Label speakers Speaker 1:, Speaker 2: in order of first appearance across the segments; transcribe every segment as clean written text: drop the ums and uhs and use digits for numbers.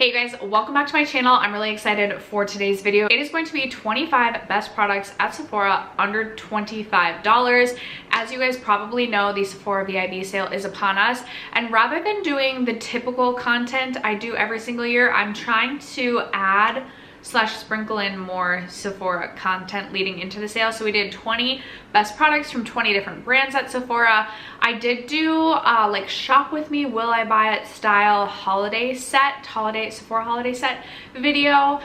Speaker 1: Hey guys, welcome back to my channel. I'm really excited for today's video. It is going to be 25 best products at Sephora under $25. As you guys probably know, the Sephora VIB sale is upon us. And rather than doing the typical content I do every single year, I'm trying to add / sprinkle in more Sephora content leading into the sale. So we did 20 best products from 20 different brands at Sephora. I did do like shop with me, will I buy it style Sephora holiday set video.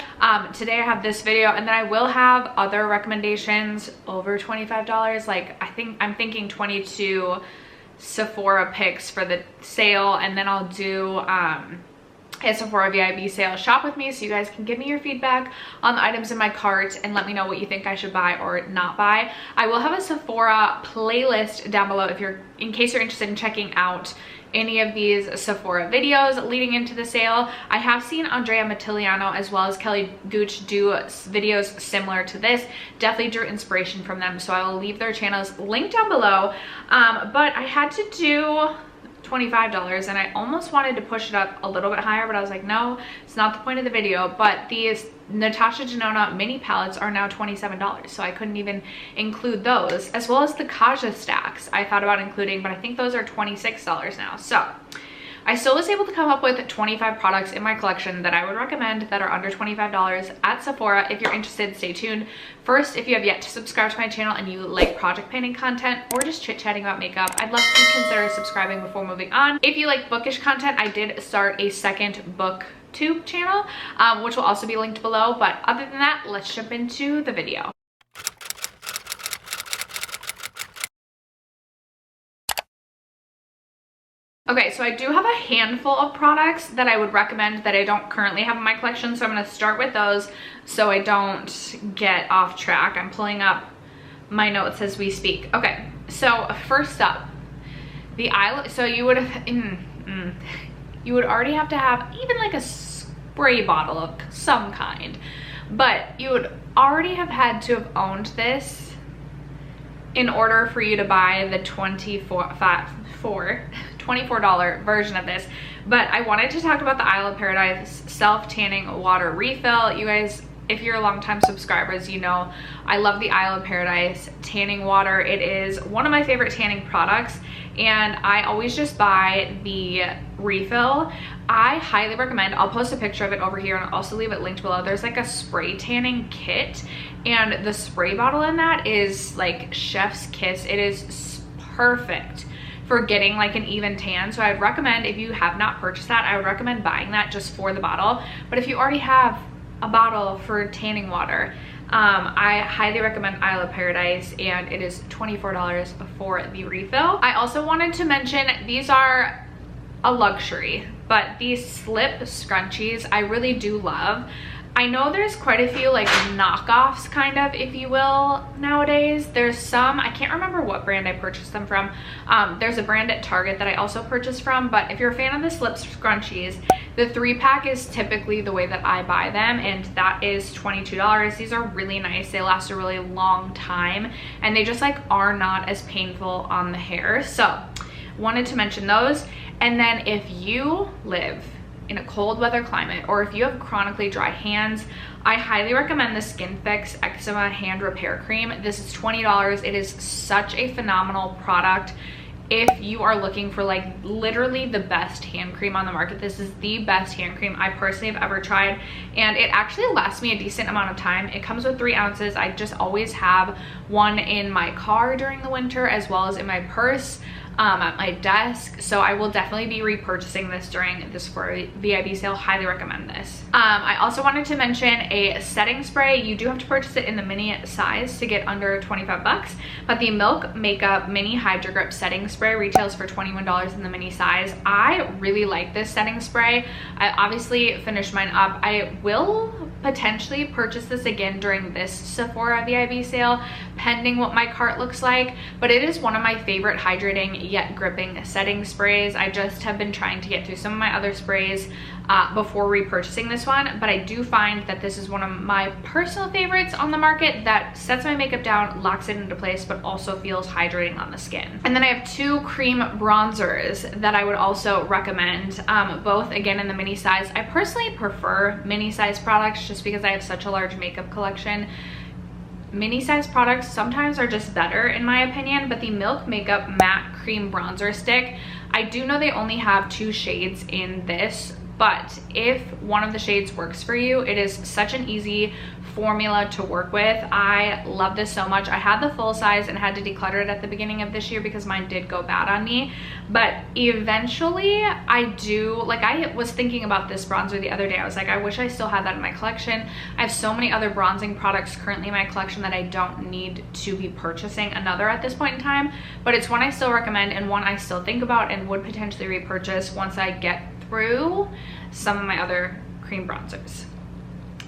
Speaker 1: Today I have this video, and then I will have other recommendations over $25. Like I'm thinking 22 Sephora picks for the sale, and then I'll do a Sephora VIB sale shop with me, so you guys can give me your feedback on the items in my cart and let me know what you think I should buy or not buy. I will have a Sephora playlist down below in case you're interested in checking out any of these Sephora videos leading into the sale. I have seen Andrea Mattiliano as well as Kelly Gooch do videos similar to this. Definitely drew inspiration from them, so I will leave their channels linked down below. But I had to do $25, and I almost wanted to push it up a little bit higher, but I was like, no, it's not the point of the video. But these Natasha Denona mini palettes are now $27, so I couldn't even include those, as well as the Kaja stacks I thought about including, but I think those are $26 now. So I still was able to come up with 25 products in my collection that I would recommend that are under $25 at Sephora. If you're interested, stay tuned. First, if you have yet to subscribe to my channel and you like project painting content or just chit-chatting about makeup, I'd love for you to consider subscribing before moving on. If you like bookish content, I did start a second booktube channel, which will also be linked below. But other than that, let's jump into the video. Okay, so I do have a handful of products that I would recommend that I don't currently have in my collection, so I'm going to start with those so I don't get off track. I'm pulling up my notes as we speak. Okay, so first up, the eyeliner. So you would have, you would already have to have even like a spray bottle of some kind, but you would already have had to have owned this in order for you to buy the $24 version of this. But I wanted to talk about the Isle of Paradise self-tanning water refill. You guys, if you're longtime subscribers, you know I love the Isle of Paradise tanning water. It is one of my favorite tanning products, and I always just buy the refill. I highly recommend, I'll post a picture of it over here and I'll also leave it linked below. There's like a spray tanning kit, and the spray bottle in that is like chef's kiss. It is perfect for getting like an even tan. So I'd recommend, if you have not purchased that, I would recommend buying that just for the bottle. But if you already have a bottle for tanning water, I highly recommend Isle of Paradise, and it is $24 for the refill. I also wanted to mention, these are a luxury, but these slip scrunchies I really do love. I know there's quite a few like knockoffs, kind of, if you will, nowadays. There's some, I can't remember what brand I purchased them from. There's a brand at Target that I also purchased from, but if you're a fan of the slip scrunchies, the 3-pack is typically the way that I buy them, and that is $22. These are really nice. They last a really long time, and they just like are not as painful on the hair. So wanted to mention those. And then if you live in a cold weather climate, or if you have chronically dry hands, I highly recommend the Skin Fix Eczema Hand Repair Cream. This is $20. It is such a phenomenal product. If you are looking for like literally the best hand cream on the market, this is the best hand cream I personally have ever tried, and it actually lasts me a decent amount of time. It comes with 3 ounces. I just always have one in my car during the winter, as well as in my purse at my desk, so I will definitely be repurchasing this during this VIB sale. Highly recommend this. I also wanted to mention a setting spray. You do have to purchase it in the mini size to get under 25 bucks, but the Milk Makeup Mini Hydro Grip Setting Spray retails for $21 in the mini size. I really like this setting spray. I obviously finished mine up. I will potentially purchase this again during this Sephora VIB sale, pending what my cart looks like, but it is one of my favorite hydrating yet gripping setting sprays. I just have been trying to get through some of my other sprays before repurchasing this one, but I do find that this is one of my personal favorites on the market that sets my makeup down, locks it into place, but also feels hydrating on the skin. And then I have two cream bronzers that I would also recommend, both again in the mini size. I personally prefer mini size products just because I have such a large makeup collection. Mini size products sometimes are just better in my opinion, but the Milk Makeup Matte Cream Bronzer Stick, I do know they only have 2 shades in this, but if one of the shades works for you, it is such an easy formula to work with. I love this so much. I had the full size and had to declutter it at the beginning of this year because mine did go bad on me, but eventually I was thinking about this bronzer the other day. I was like, I wish I still had that in my collection. I have so many other bronzing products currently in my collection that I don't need to be purchasing another at this point in time, but it's one I still recommend and one I still think about and would potentially repurchase once I get through some of my other cream bronzers.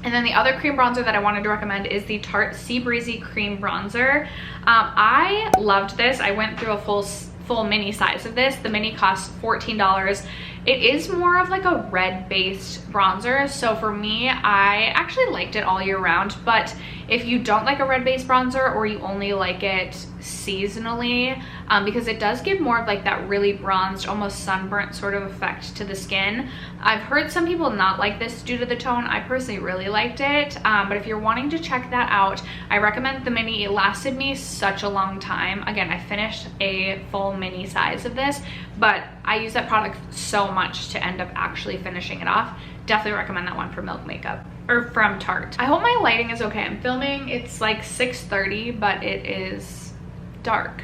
Speaker 1: And then the other cream bronzer that I wanted to recommend is the Tarte Sea Breezy Cream Bronzer. I loved this. I went through a full mini size of this. The mini costs $14. It is more of like a red based bronzer, so for me, I actually liked it all year round, but if you don't like a red based bronzer or you only like it seasonally, because it does give more of like that really bronzed, almost sunburnt sort of effect to the skin. I've heard some people not like this due to the tone. I personally really liked it, but if you're wanting to check that out, I recommend the mini. It lasted me such a long time. Again, I finished a full mini size of this, but I use that product so much to end up actually finishing it off. Definitely recommend that one for Milk Makeup, or from Tarte. I hope my lighting is okay. I'm filming, it's like 6:30, but it is dark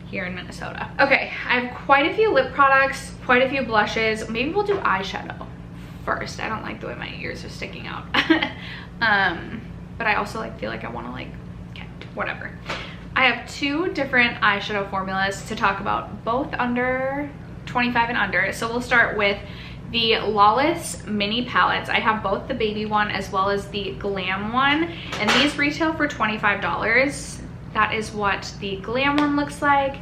Speaker 1: here in Minnesota. Okay, I have quite a few lip products, quite a few blushes. Maybe we'll do eyeshadow first. I don't like the way my ears are sticking out. But I also feel like I want to okay, whatever. I have 2 different eyeshadow formulas to talk about, both under 25 and under. So we'll start with the Lawless mini palettes. I have both the baby one as well as the glam one, and these retail for $25. That is what the glam one looks like,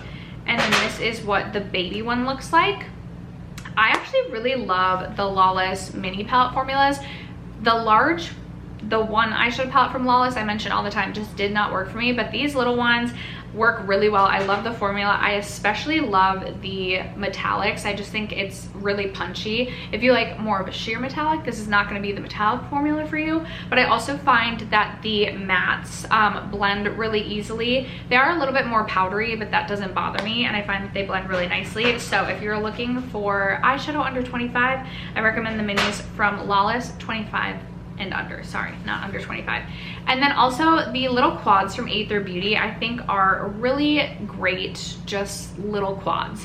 Speaker 1: and then this is what the baby one looks like. I actually really love the Lawless mini palette formulas. The one eyeshadow palette from Lawless I mention all the time just did not work for me, but these little ones work really well. I love the formula. I especially love the metallics. I just think it's really punchy. If you like more of a sheer metallic, this is not going to be the metallic formula for you, but I also find that the mattes blend really easily. They are a little bit more powdery, but that doesn't bother me, and I find that they blend really nicely. So if you're looking for eyeshadow under 25, I recommend the minis from Lawless. 25 and under, sorry, not under 25. And then also the little quads from Aether Beauty I think are really great, just little quads.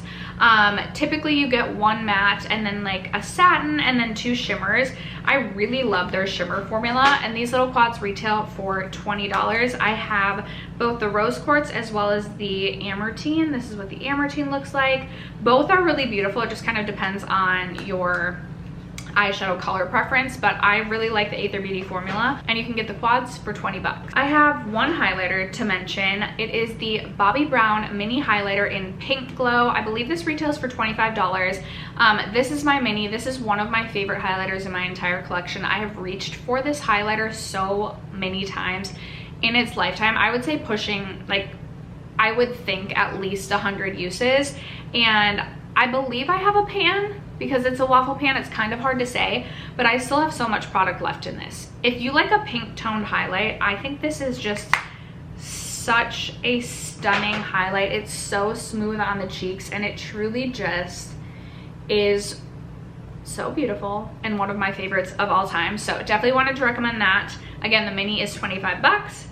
Speaker 1: Typically you get 1 matte and then like a satin and then 2 shimmers. I really love their shimmer formula, and these little quads retail for $20. I have both the rose quartz as well as the ambertine. This is what the ambertine looks like. Both are really beautiful. It just kind of depends on your eyeshadow color preference, but I really like the Aether Beauty formula, and you can get the quads for 20 bucks. I have one highlighter to mention. It is the Bobbi Brown mini highlighter in Pink Glow. I believe this retails for $25. This is my mini. This is one of my favorite highlighters in my entire collection. I have reached for this highlighter so many times in its lifetime. I would say pushing, I would think at least 100 uses, and I believe I have a pan. Because it's a waffle pan, it's kind of hard to say, but I still have so much product left in this. If you like a pink toned highlight, I think this is just such a stunning highlight. It's so smooth on the cheeks, and it truly just is so beautiful and one of my favorites of all time. So definitely wanted to recommend that. Again, the mini is 25 bucks.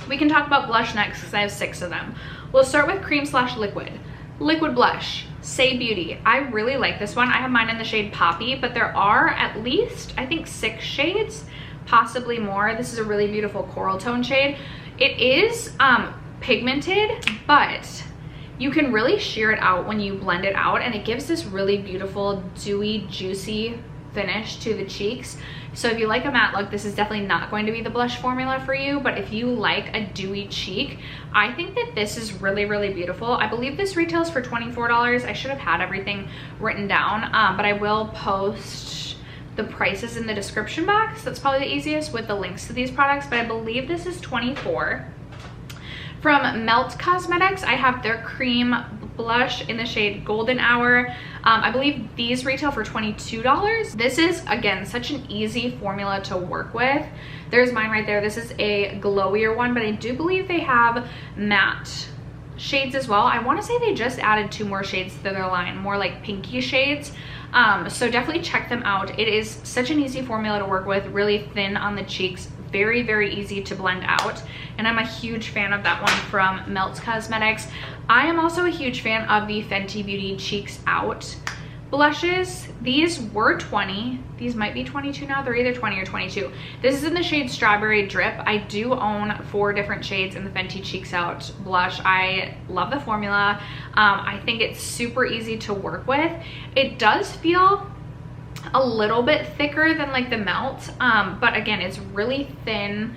Speaker 1: We can talk about blush next because I have 6 of them. We'll start with cream / liquid. Liquid blush, Say Beauty. I really like this one. I have mine in the shade Poppy, but there are at least, I think, 6 shades, possibly more. This is a really beautiful coral tone shade. It is pigmented, but you can really sheer it out when you blend it out, and it gives this really beautiful, dewy, juicy finish to the cheeks. So if you like a matte look, this is definitely not going to be the blush formula for you, but if you like a dewy cheek, I think that this is really, really beautiful. I believe this retails for $24. I should have had everything written down, but I will post the prices in the description box. That's probably the easiest with the links to these products, but I believe this is $24. From Melt Cosmetics, I have their cream blush in the shade Golden Hour. I believe these retail for $22. This is, again, such an easy formula to work with. There's mine right there. This is a glowier one, but I do believe they have matte shades as well. I want to say they just added 2 more shades to their line, more like pinky shades. So definitely check them out. It is such an easy formula to work with, really thin on the cheeks, very, very easy to blend out. And I'm a huge fan of that one from Melt Cosmetics. I am also a huge fan of the Fenty Beauty Cheeks Out blushes. These were 20. These might be 22 now. They're either 20 or 22. This is in the shade Strawberry Drip. I do own 4 different shades in the Fenty Cheeks Out blush. I love the formula. I think it's super easy to work with. It does feel a little bit thicker than like the Melt, but again, it's really thin,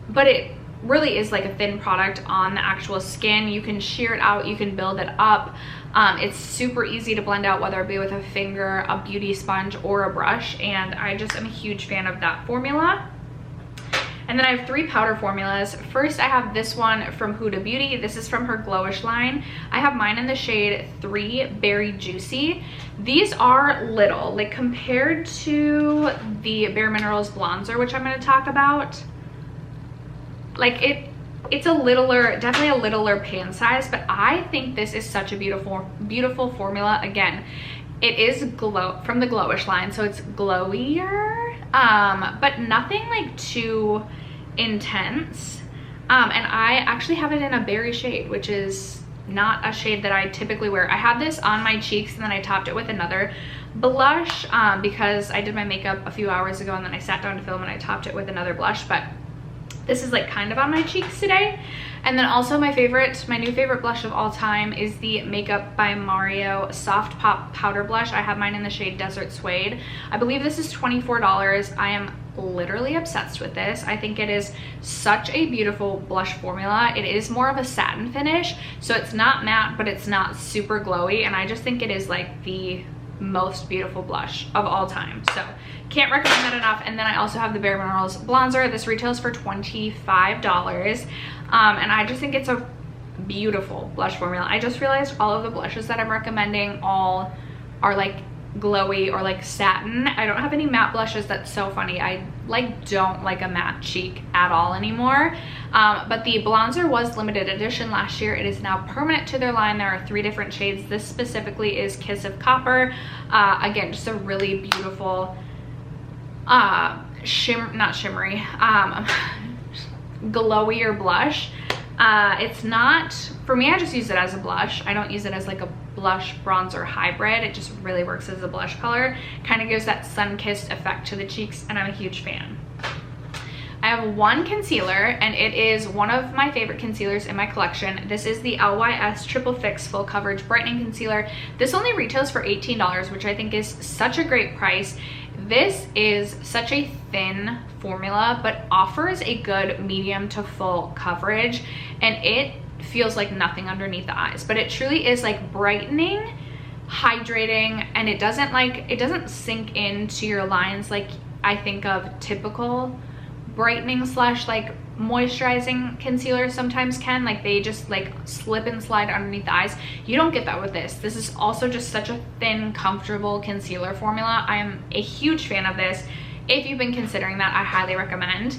Speaker 1: but it really is like a thin product on the actual skin. You can sheer it out, you can build it up. It's super easy to blend out, whether it be with a finger, a beauty sponge, or a brush, and I just am a huge fan of that formula. And then I have 3 powder formulas. First, I have this one from Huda Beauty. This is from her Glowish line. I have mine in the shade 3 Berry Juicy. These are little, like compared to the Bare Minerals Bronzer, which I'm going to talk about. Like it's a littler, definitely a littler pan size, but I think this is such a beautiful, beautiful formula. Again, it is from the Glowish line, so it's glowier, but nothing like too intense. And I actually have it in a berry shade, which is not a shade that I typically wear. I had this on my cheeks and then I topped it with another blush because I did my makeup a few hours ago and then I sat down to film and I topped it with another blush, but this is like kind of on my cheeks today. And then also my new favorite blush of all time is the Makeup by Mario Soft Pop Powder Blush. I have mine in the shade Desert Suede. I believe this is $24. I am literally obsessed with this. I think it is such a beautiful blush formula. It is more of a satin finish, so it's not matte, but it's not super glowy, and I just think it is like the most beautiful blush of all time. So can't recommend that enough. And then I also have the Bare Minerals Bronzer. This retails for $25. And I just think it's a beautiful blush formula. I just realized all of the blushes that I'm recommending all are like glowy or like satin. I don't have any matte blushes. That's so funny. I don't like a matte cheek at all anymore. But the bronzer was limited edition last year. It is now permanent to their line. There are 3 different shades. This specifically is Kiss of Copper. Again, just a really beautiful not shimmery, glowier blush. It's not, for me, I just use it as a blush. I don't use it as like a blush bronzer hybrid. It just really works as a blush color. Kind of gives that sun-kissed effect to the cheeks, and I'm a huge fan. I have 1 concealer, and it is one of my favorite concealers in my collection. This is the LYS Triple Fix Full Coverage Brightening Concealer. This only retails for $18, which I think is such a great price. This is such a thin formula, but offers a good medium to full coverage, and it feels like nothing underneath the eyes, but it truly is like brightening, hydrating, and it doesn't sink into your lines like I think of typical brightening slash like moisturizing concealers sometimes can. Like they just like slip and slide underneath the eyes. You don't get that with this. This is also just such a thin, comfortable concealer formula. I am a huge fan of this. If you've been considering that, I highly recommend.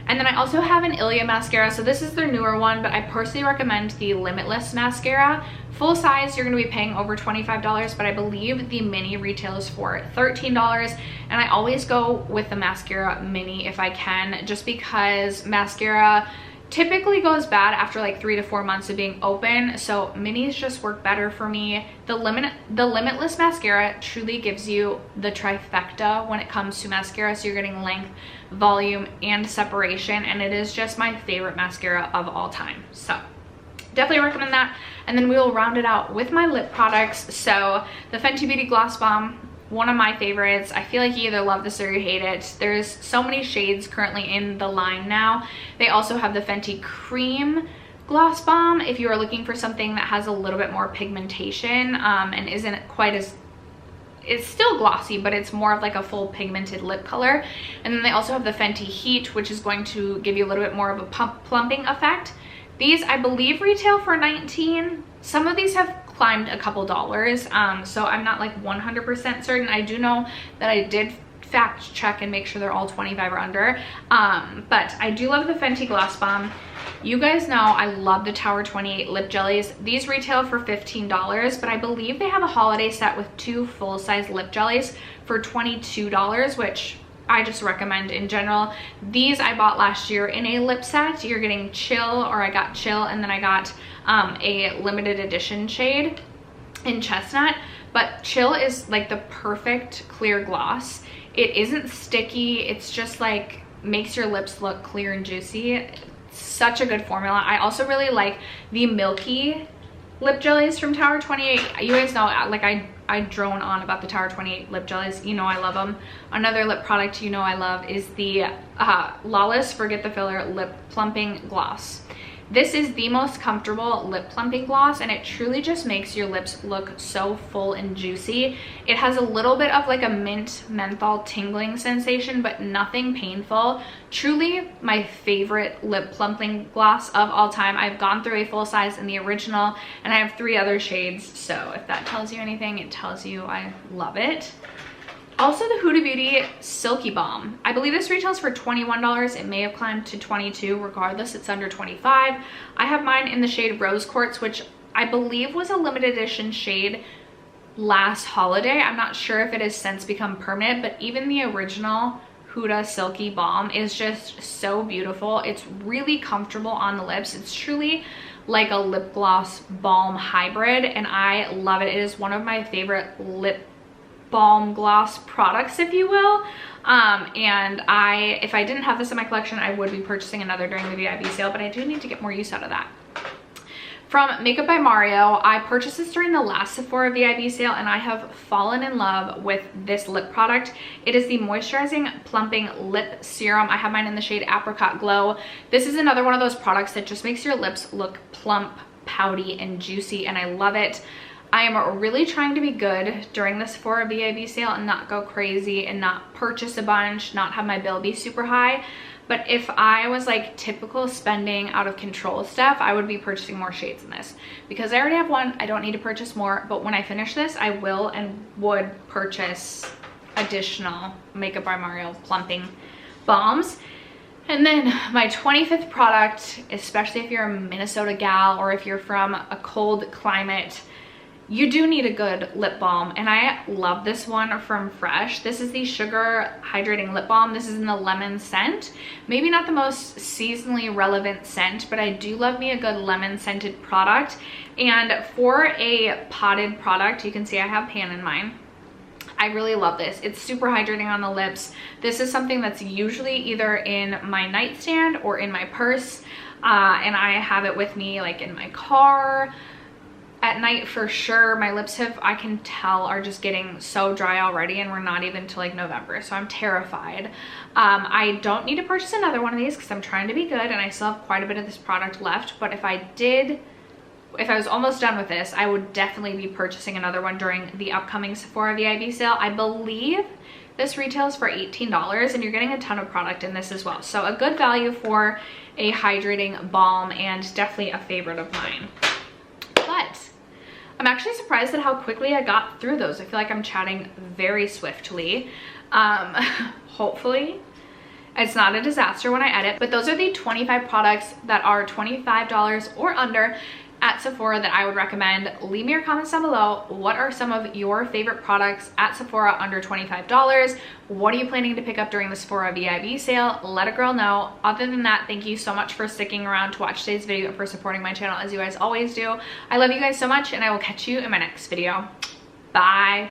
Speaker 1: And then I also have an Ilia mascara. So this is their newer one, but I personally recommend the Limitless mascara. Full size, you're gonna be paying over $25, but I believe the mini retails for $13. And I always go with the mascara mini if I can, just because mascara typically goes bad after like 3 to 4 months of being open. So minis just work better for me. The Limitless mascara truly gives you the trifecta when it comes to mascara. So you're getting length, volume, and separation, and it is just my favorite mascara of all time. So definitely recommend that. And then we will round it out with my lip products. So the Fenty Beauty Gloss Bomb, one of my favorites. I feel like you either love this or you hate it. There's so many shades currently in the line now. They also have the Fenty Cream Gloss Bomb if you are looking for something that has a little bit more pigmentation and isn't quite as it's still glossy, but it's more of like a full pigmented lip color. And then they also have the Fenty Heat, which is going to give you a little bit more of a plumping effect. These, I believe, retail for $19. Some of these have climbed a couple dollars, so I'm not like 100% certain. I do know that I did fact check and make sure they're all 25 or under, but I do love the Fenty Gloss Bomb. You guys know I love the Tower 28 lip jellies. These retail for $15, but I believe they have a holiday set with 2 full-size lip jellies for $22, which I just recommend in general. These I bought last year in a lip set. You're getting Chill, or I got Chill, and then I got a limited edition shade in Chestnut. But Chill is like the perfect clear gloss. It isn't sticky. It's just like makes your lips look clear and juicy. Such a good formula. I also really like the Milky lip jellies from Tower 28. You guys know, like I drone on about the Tower 28 lip jellies. You know I love them. Another lip product you know I love is the Lawless Forget the Filler Lip Plumping Gloss. This is the most comfortable lip plumping gloss, and it truly just makes your lips look so full and juicy. It has a little bit of like a mint menthol tingling sensation, but nothing painful. Truly my favorite lip plumping gloss of all time. I've gone through a full size in the original, and I have 3 other shades, so if that tells you anything, it tells you I love it. Also, the Huda Beauty Silky Balm. I believe this retails for $21. It may have climbed to $22. Regardless, it's under $25. I have mine in the shade Rose Quartz, which I believe was a limited edition shade last holiday. I'm not sure if it has since become permanent, but even the original Huda Silky Balm is just so beautiful. It's really comfortable on the lips. It's truly like a lip gloss balm hybrid, and I love it. It is one of my favorite lip balm gloss products, if you will. And if I didn't have this in my collection, I would be purchasing another during the VIB sale, but I do need to get more use out of that. From Makeup by Mario, I purchased this during the last Sephora VIB sale, and I have fallen in love with this lip product. It is the Moisturizing Plumping Lip Serum. I have mine in the shade Apricot Glow. This is another one of those products that just makes your lips look plump, pouty, and juicy, and I love it. I am really trying to be good during this Sephora VIB sale and not go crazy and not purchase a bunch, not have my bill be super high. But if I was like typical spending out of control stuff, I would be purchasing more shades in this. Because I already have one, I don't need to purchase more. But when I finish this, I will and would purchase additional Makeup by Mario plumping balms. And then my 25th product, especially if you're a Minnesota gal or if you're from a cold climate, you do need a good lip balm, and I love this one from Fresh. This is the Sugar Hydrating Lip Balm. This is in the lemon scent. Maybe not the most seasonally relevant scent, but I do love me a good lemon scented product. And for a potted product, you can see I have pan in mine. I really love this. It's super hydrating on the lips. This is something that's usually either in my nightstand or in my purse, and I have it with me like in my car. At night for sure. My lips I can tell, are just getting so dry already, and we're not even till like November, so I'm terrified. I don't need to purchase another one of these because I'm trying to be good, and I still have quite a bit of this product left. But if I was almost done with this, I would definitely be purchasing another one during the upcoming Sephora VIB sale. I believe this retails for $18, and you're getting a ton of product in this as well. So a good value for a hydrating balm, and definitely a favorite of mine. But I'm actually surprised at how quickly I got through those. I feel like I'm chatting very swiftly. Hopefully it's not a disaster when I edit, but those are the 25 products that are $25 or under at Sephora that I would recommend. Leave me your comments down below. What are some of your favorite products at Sephora under $25? What are you planning to pick up during the Sephora VIB sale? Let a girl know. Other than that, thank you so much for sticking around to watch today's video and for supporting my channel as you guys always do. I love you guys so much, and I will catch you in my next video. Bye.